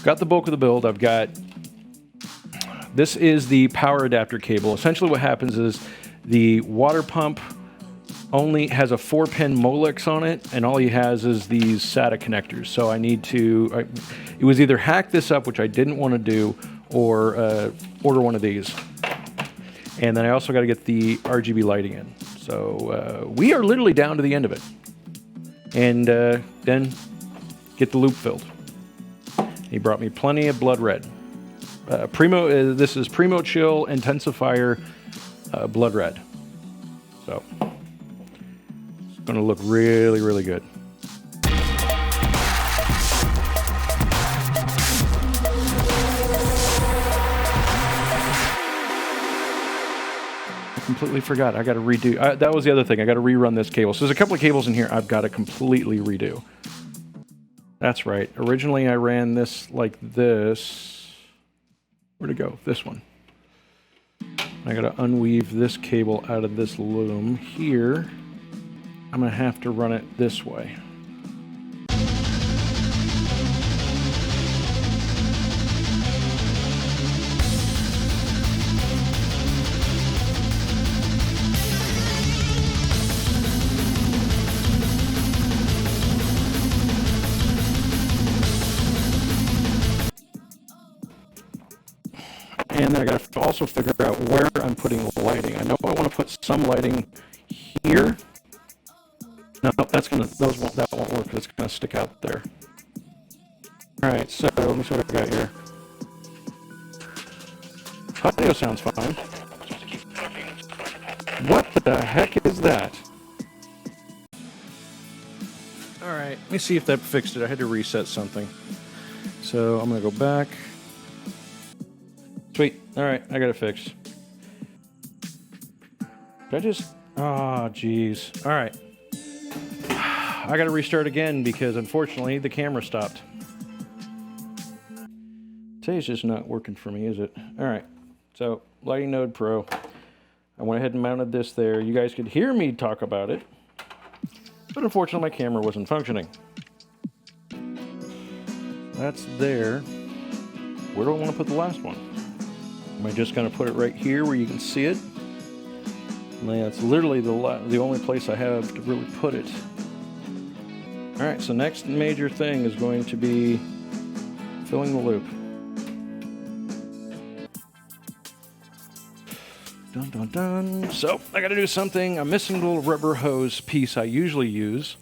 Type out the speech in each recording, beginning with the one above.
got the bulk of the build. I've got, this is the power adapter cable. Essentially what happens is the water pump only has a 4-pin Molex on it, and all he has is these SATA connectors. So I need to, it was either hack this up, which I didn't want to do, or order one of these. And then I also got to get the RGB lighting in. So we are literally down to the end of it. And then get the loop filled. He brought me plenty of blood red. This is PrimoChill Intensifier blood red. So it's going to look really, really good. Completely forgot. I got to redo. That was the other thing. I got to rerun this cable. So there's a couple of cables in here I've got to completely redo. That's right. Originally I ran this like this. Where'd it go? This one. I got to unweave this cable out of this loom. Here, I'm going to have to run it this way. And then I got to also figure out where I'm putting the lighting. I know I want to put some lighting here. No, that's gonna that won't work. It's gonna stick out there. All right, so let me see what I got here. Audio sounds fine. What the heck is that? All right, let me see if that fixed it. I had to reset something. So I'm gonna go back. Sweet. All right, I got it fixed. Did I just... Oh, geez. All right. I got to restart again because, unfortunately, the camera stopped. Today's just not working for me, is it? All right. So, Lighting Node Pro. I went ahead and mounted this there. You guys could hear me talk about it. But, unfortunately, my camera wasn't functioning. That's there. Where do I want to put the last one? Am I just going to put it right here where you can see it? And that's literally the only place I have to really put it. All right, so next major thing is going to be filling the loop. Dun, dun, dun. So I got to do something. I'm missing the little rubber hose piece I usually use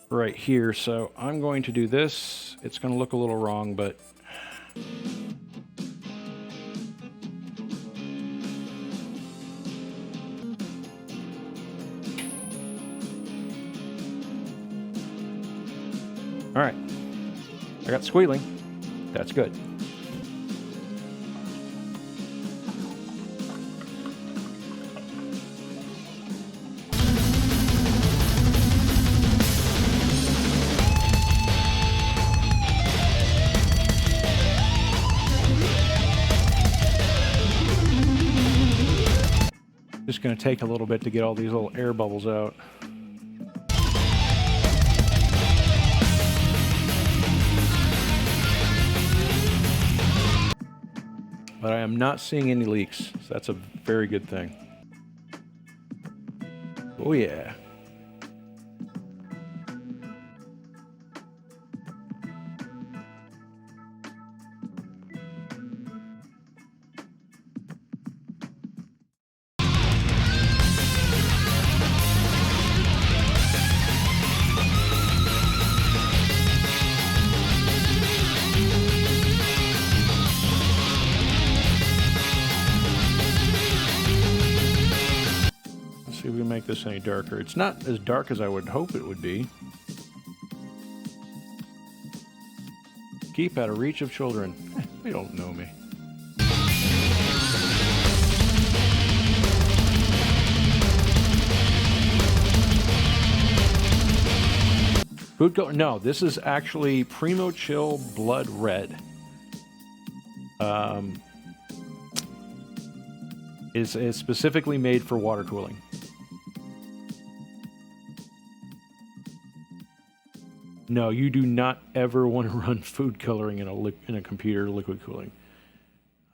right here. So I'm going to do this. It's going to look a little wrong, but... All right, I got squealing. That's good. Just going to take a little bit to get all these little air bubbles out. But I am not seeing any leaks, so that's a very good thing. Oh yeah. See if we can make this any darker. It's not as dark as I would hope it would be. Keep out of reach of children. They don't know me. Food color? No, this is actually PrimoChill Blood Red. Is specifically made for water cooling. No, you do not ever want to run food coloring in a computer liquid cooling.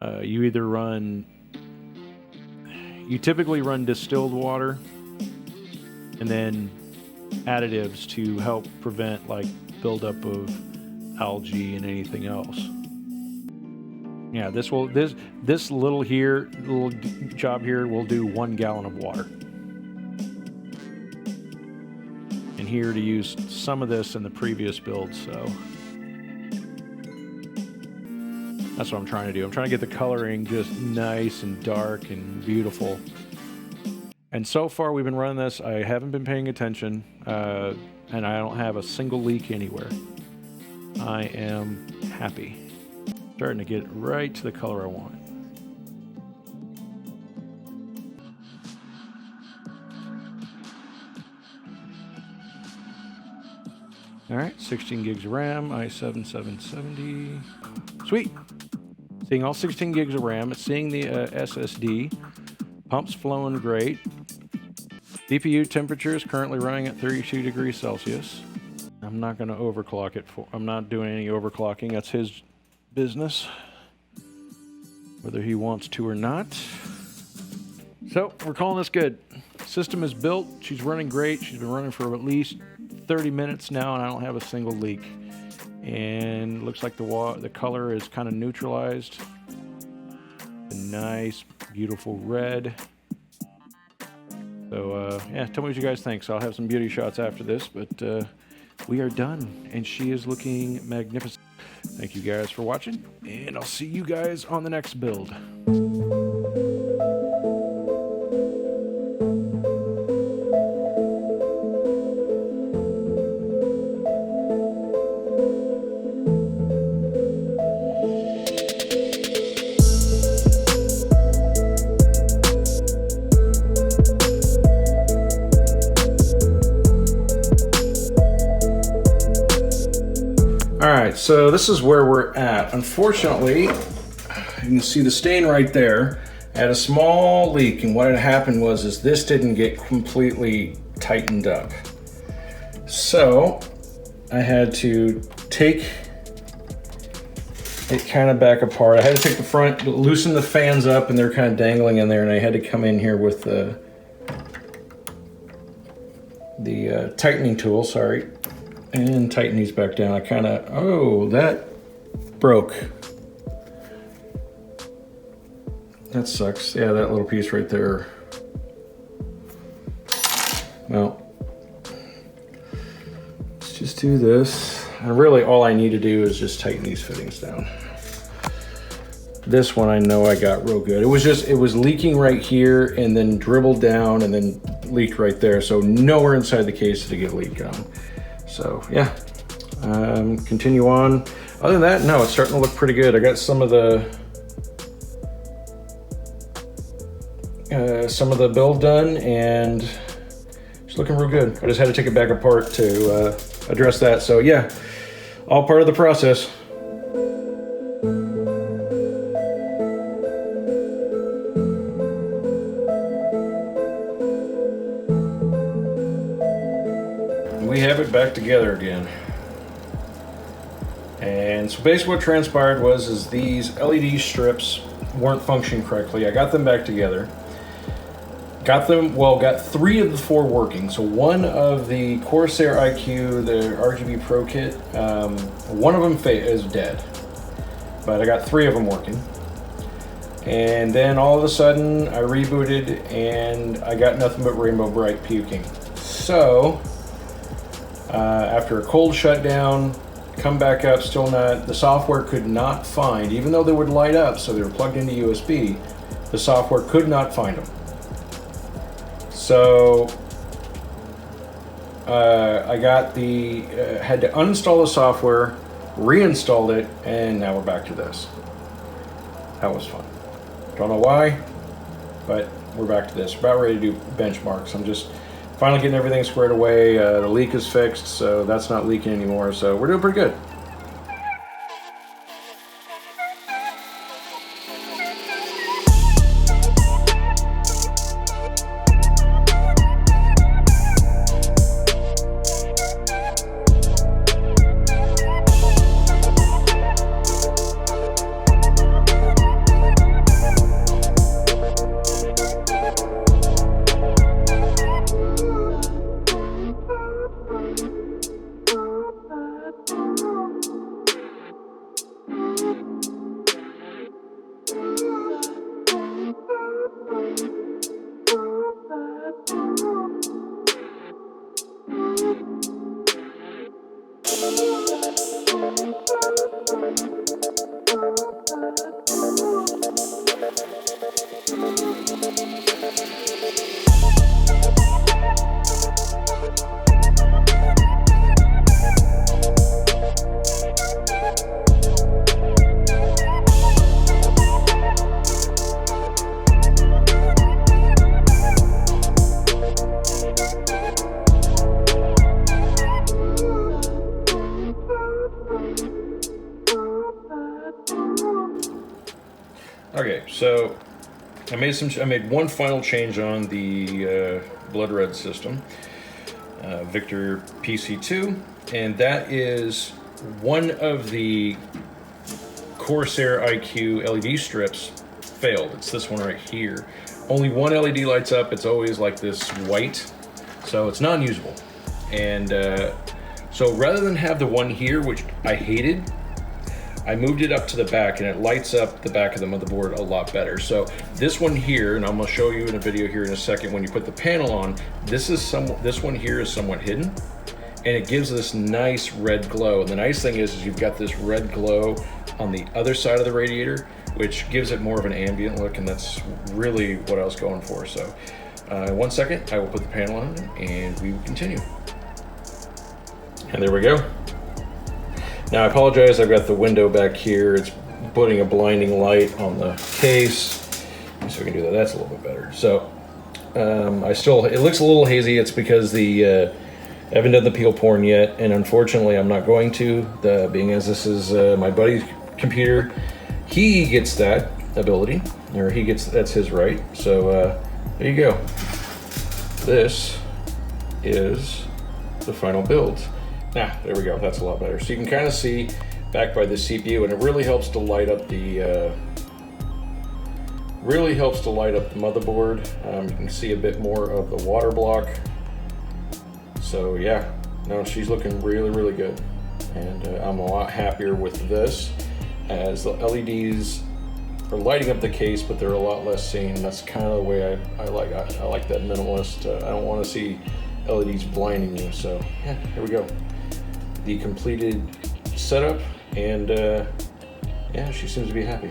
You typically run distilled water and then additives to help prevent like buildup of algae and anything else. Yeah, this little job here will do 1 gallon of water. And here to use some of this in the previous build, so that's what I'm trying to do. I'm trying to get the coloring just nice and dark and beautiful. And so far we've been running this, I haven't been paying attention, and I don't have a single leak anywhere. I am happy. Starting to get right to the color I want. All right, 16 gigs of RAM, i7 7770. Sweet. Seeing all 16 gigs of RAM. It's seeing the SSD. Pump's flowing great. CPU temperature is currently running at 32 degrees Celsius. I'm not going to overclock it. I'm not doing any overclocking. That's his business, whether he wants to or not. So we're calling this good. System is built. She's running great. She's been running for at least 30 minutes now, and I don't have a single leak. And it looks like the color is kind of neutralized. A nice, beautiful red. So yeah, tell me what you guys think. So I'll have some beauty shots after this, but we are done, and she is looking magnificent. Thank you guys for watching, and I'll see you guys on the next build. Alright, so this is where we're at. Unfortunately, you can see the stain right there. I had a small leak, and what had happened was this didn't get completely tightened up. So I had to take it kind of back apart. I had to take the front, loosen the fans up, and they're kind of dangling in there, and I had to come in here with the tightening tool, sorry, and tighten these back down. I kind of, oh, that broke. That sucks. Yeah, that little piece right there. Well, let's just do this. And really all I need to do is just tighten these fittings down. This one I know I got real good. It was leaking right here and then dribbled down and then leaked right there. So nowhere inside the case did it get leak on. So yeah, continue on. Other than that, no, it's starting to look pretty good. I got some of the build done, and it's looking real good. I just had to take it back apart to address that. So yeah, all part of the process. We have it back together again. And so basically what transpired was these LED strips weren't functioning correctly. I got them back together. Got 3 of the 4 working. So one of the CORSAIR IQ, the RGB Pro kit, one of them is dead. But I got 3 of them working. And then all of a sudden I rebooted and I got nothing but Rainbow Bright puking. So after a cold shutdown, come back up, still not, the software could not find, even though they would light up, so they were plugged into USB, the software could not find them. So I got had to uninstall the software, reinstalled it, and now we're back to this. That was fun. Don't know why, but we're back to this. We're about ready to do benchmarks. I'm just finally getting everything squared away. The leak is fixed, so that's not leaking anymore. So we're doing pretty good. Okay, so I made one final change on the blood red system, Victor PC2, and that is one of the CORSAIR IQ LED strips failed. It's this one right here. Only one LED lights up. It's always like this white, so it's non-usable. And so rather than have the one here, which I hated, I moved it up to the back, and it lights up the back of the motherboard a lot better. So this one here, and I'm gonna show you in a video here in a second, when you put the panel on, this one here is somewhat hidden, and it gives this nice red glow. And the nice thing is you've got this red glow on the other side of the radiator, which gives it more of an ambient look, and that's really what I was going for. So in 1 second, I will put the panel on, and we will continue. And there we go. Now I apologize, I've got the window back here. It's putting a blinding light on the case. So we can do that, that's a little bit better. So it looks a little hazy. It's because I haven't done the peel porn yet, and unfortunately I'm not going to, being as this is my buddy's computer. He gets that ability, or that's his right. So there you go. This is the final build. Now, there we go, that's a lot better. So you can kind of see back by the CPU, and it really helps to light up the motherboard. You can see a bit more of the water block. So yeah, no, she's looking really, really good. And I'm a lot happier with this, as the LEDs are lighting up the case, but they're a lot less seen. That's kind of the way I like that minimalist. I don't want to see LEDs blinding you. So yeah, here we go. The completed setup, and yeah, she seems to be happy.